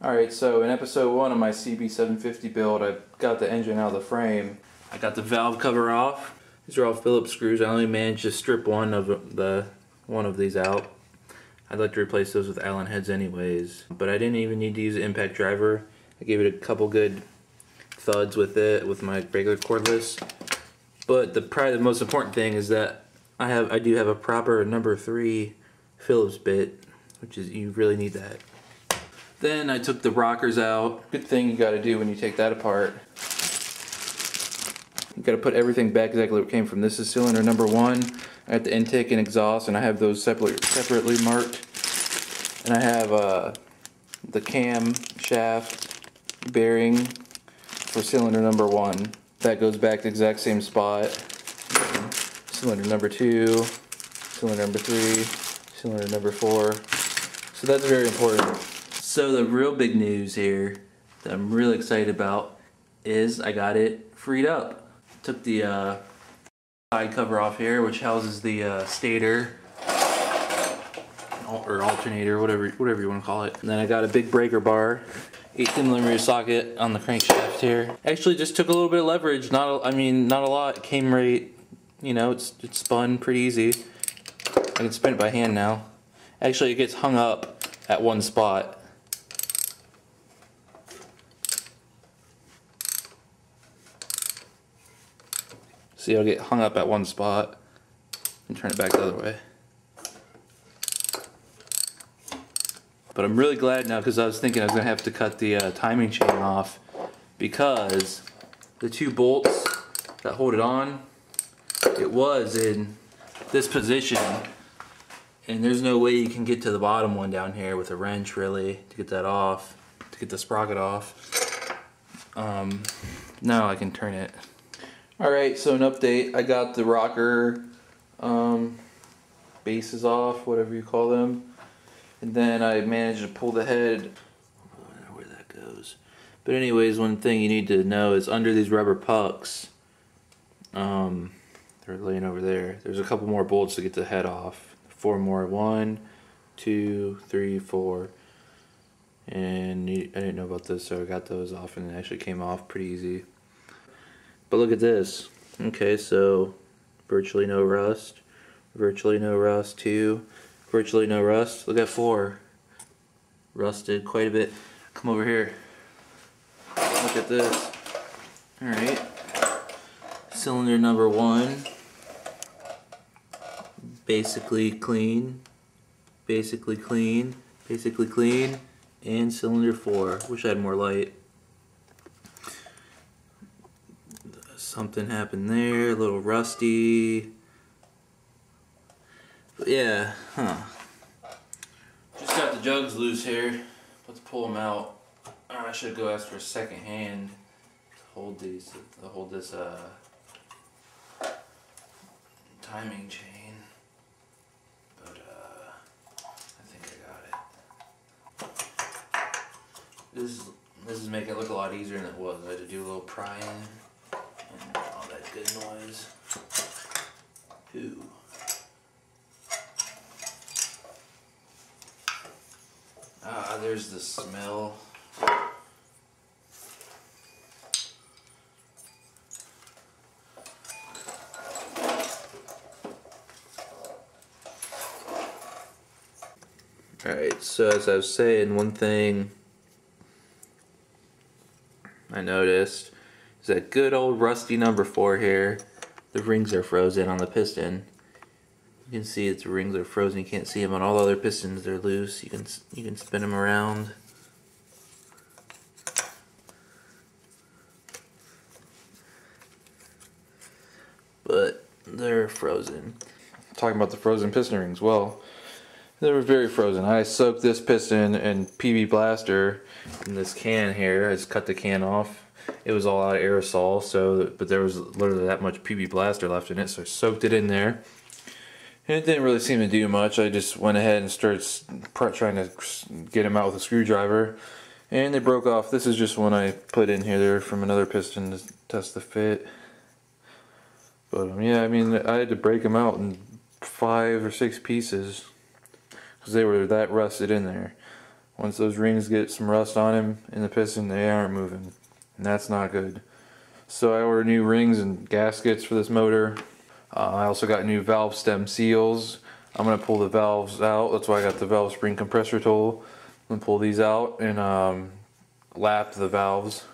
Alright, so in episode 1 of my CB750 build, I got the engine out of the frame. I got the valve cover off. These are all Phillips screws. I only managed to strip one of these out. I'd like to replace those with Allen heads anyways. But I didn't even need to use an impact driver. I gave it a couple good thuds with it, with my regular cordless. But probably the most important thing is that I do have a proper number 3 Phillips bit, which is, you really need that. Then I took the rockers out. Good thing you gotta do when you take that apart. You gotta put everything back exactly where it came from. This is cylinder number 1. I have the intake and exhaust, and I have those separately marked. And I have the cam shaft bearing for cylinder number 1. That goes back to the exact same spot. Cylinder number 2, cylinder number 3, cylinder number 4. So that's very important. So the real big news here that I'm really excited about is I got it freed up. Took the side cover off here, which houses the stator or alternator, whatever you want to call it. And then I got a big breaker bar, 18mm socket on the crankshaft here. Actually, just took a little bit of leverage. Not a lot. It came right. You know, it spun pretty easy. I can spin it by hand now. Actually, it gets hung up at one spot. See, it'll get hung up at one spot and turn it back the other way. But I'm really glad now, because I was thinking I was going to have to cut the timing chain off, because the 2 bolts that hold it on, it was in this position, and there's no way you can get to the bottom one down here with a wrench really to get that off, to get the sprocket off. Now I can turn it. Alright, so an update. I got the rocker bases off, whatever you call them. And then I managed to pull the head. I don't know where that goes. But anyways, one thing you need to know is under these rubber pucks, they're laying over there. There's a couple more bolts to get the head off. 4 more. 1, 2, 3, 4. And I didn't know about this, so I got those off, and it actually came off pretty easy. But look at this. Okay, so virtually no rust, virtually no rust. 2, virtually no rust. Look at 4, rusted quite a bit. Come over here. Look at this. Alright. Cylinder number 1. Basically clean. Basically clean. Basically clean. And cylinder 4. Wish I had more light. Something happened there, a little rusty. But yeah, Just got the jugs loose here. Let's pull them out. I should go ask for a second hand to hold these, this timing chain. But I think I got it. This is making it look a lot easier than it was. I had to do a little prying. And all that good noise. Ooh. Ah, there's the smell. Alright, so as I was saying, one thing I noticed is that good old rusty number 4 here. The rings are frozen on the piston. You can see the rings are frozen. You can't see them on all the other pistons. They're loose. You can spin them around. But they're frozen. Talking about the frozen piston rings. Well, they were very frozen. I soaked this piston in PB Blaster in this can here. I just cut the can off. It was all out of aerosol, but there was literally that much PB Blaster left in it, so I soaked it in there. And it didn't really seem to do much. I just went ahead and started trying to get them out with a screwdriver, and they broke off. This is just one I put in here. They're from another piston to test the fit. But yeah, I mean, I had to break them out in 5 or 6 pieces because they were that rusted in there. Once those rings get some rust on them in the piston, they aren't moving, and that's not good. So I ordered new rings and gaskets for this motor. I also got new valve stem seals. I'm going to pull the valves out. That's why I got the valve spring compressor tool. I'm going to pull these out and lap the valves